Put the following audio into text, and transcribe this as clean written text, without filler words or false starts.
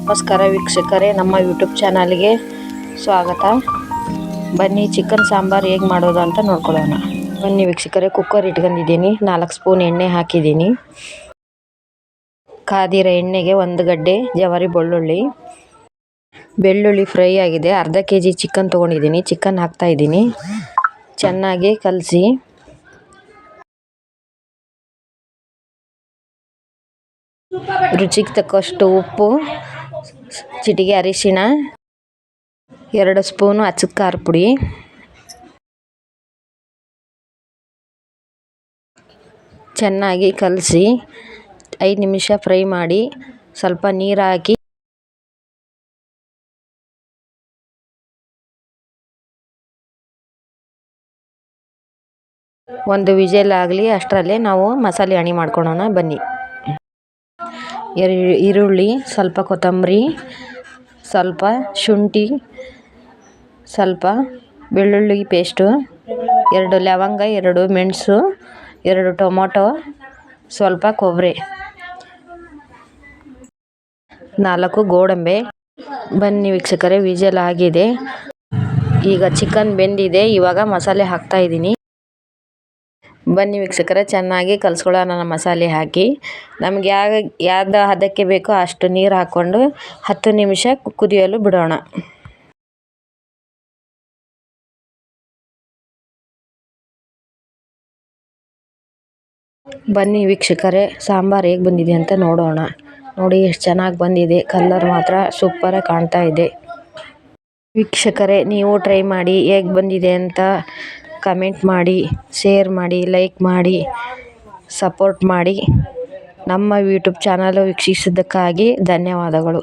ನಮಸ್ಕಾರ ವೀಕ್ಷಕರೇ, ನಮ್ಮ ಯೂಟ್ಯೂಬ್ ಚಾನಲ್ಗೆ ಸ್ವಾಗತ. ಬನ್ನಿ ಚಿಕನ್ ಸಾಂಬಾರು ಹೇಗೆ ಮಾಡೋದು ಅಂತ ನೋಡ್ಕೊಳ್ಳೋಣ. ಬನ್ನಿ ವೀಕ್ಷಕರೇ, ಕುಕ್ಕರ್ ಇಟ್ಕೊಂಡಿದ್ದೀನಿ. 4 ಸ್ಪೂನ್ ಎಣ್ಣೆ ಹಾಕಿದ್ದೀನಿ. ಕಾದಿರೋ ಎಣ್ಣೆಗೆ 1 ಗಡ್ಡೆ ಜವಾರಿ ಬೆಳ್ಳುಳ್ಳಿ ಫ್ರೈ ಆಗಿದೆ. ಅರ್ಧ kg ಚಿಕನ್ ತೊಗೊಂಡಿದ್ದೀನಿ. ಚಿಕನ್ ಹಾಕ್ತಾಯಿದ್ದೀನಿ. ಚೆನ್ನಾಗಿ ಕಲಸಿ ರುಚಿಗೆ ತಕ್ಕಷ್ಟು ಉಪ್ಪು, ಚಿಟಿಕೆ ಅರಿಶಿಣ, 2 ಸ್ಪೂನು ಅಚ್ಚದ ಖಾರ ಪುಡಿ, ಚೆನ್ನಾಗಿ ಕಲಸಿ 5 ನಿಮಿಷ ಫ್ರೈ ಮಾಡಿ ಸ್ವಲ್ಪ ನೀರು ಹಾಕಿ ಒಂದು ವಿಜಲ್ ಆಗಲಿ. ಅಷ್ಟರಲ್ಲೇ ನಾವು ಮಸಾಲೆ ಅಣಿ ಮಾಡ್ಕೊಳ್ಳೋಣ ಬನ್ನಿ. ಈರುಳ್ಳಿ, ಸ್ವಲ್ಪ ಕೊತ್ತಂಬರಿ, ಸ್ವಲ್ಪ ಶುಂಠಿ, ಸ್ವಲ್ಪ ಬೆಳ್ಳುಳ್ಳಿ ಪೇಸ್ಟು, 2 ಲವಂಗ, 2 ಮೆಣಸು, 2 ಟೊಮೊಟೊ, ಸ್ವಲ್ಪ ಕೊಬ್ಬರಿ, 4 ಗೋಡಂಬಿ. ಬನ್ನಿ ವೀಕ್ಷಕರೇ, ವಿಜಲ್ ಆಗಿದೆ. ಈಗ ಚಿಕನ್ ಬೆಂದಿದೆ. ಇವಾಗ ಮಸಾಲೆ ಹಾಕ್ತಾಯಿದ್ದೀನಿ. ಬನ್ನಿ ವೀಕ್ಷಕರೇ, ಚೆನ್ನಾಗಿ ಕಲಿಸ್ಕೊಳ್ಳೋಣ. ಮಸಾಲೆ ಹಾಕಿ ನಮಗೆ ಯಾವ್ದು ಹದಕ್ಕೆ ಬೇಕೋ ಅಷ್ಟು ನೀರು ಹಾಕ್ಕೊಂಡು 10 ನಿಮಿಷ ಕುದಿಯಲು ಬಿಡೋಣ. ಬನ್ನಿ ವೀಕ್ಷಕರೇ, ಸಾಂಬಾರು ಹೇಗೆ ಬಂದಿದೆ ಅಂತ ನೋಡೋಣ. ನೋಡಿ ಎಷ್ಟು ಚೆನ್ನಾಗಿ ಬಂದಿದೆ. ಕಲರ್ ಮಾತ್ರ ಸೂಪರಾಗಿ ಕಾಣ್ತಾ ಇದೆ. ವೀಕ್ಷಕರೇ, ನೀವು ಟ್ರೈ ಮಾಡಿ ಹೇಗೆ ಬಂದಿದೆ ಅಂತ ಕಮೆಂಟ್ ಮಾಡಿ, ಶೇರ್ ಮಾಡಿ, ಲೈಕ್ ಮಾಡಿ, ಸಪೋರ್ಟ್ ಮಾಡಿ. ನಮ್ಮ ಯೂಟ್ಯೂಬ್ ಚಾನಲ್ ವೀಕ್ಷಿಸಿದ್ದಕ್ಕಾಗಿ ಧನ್ಯವಾದಗಳು.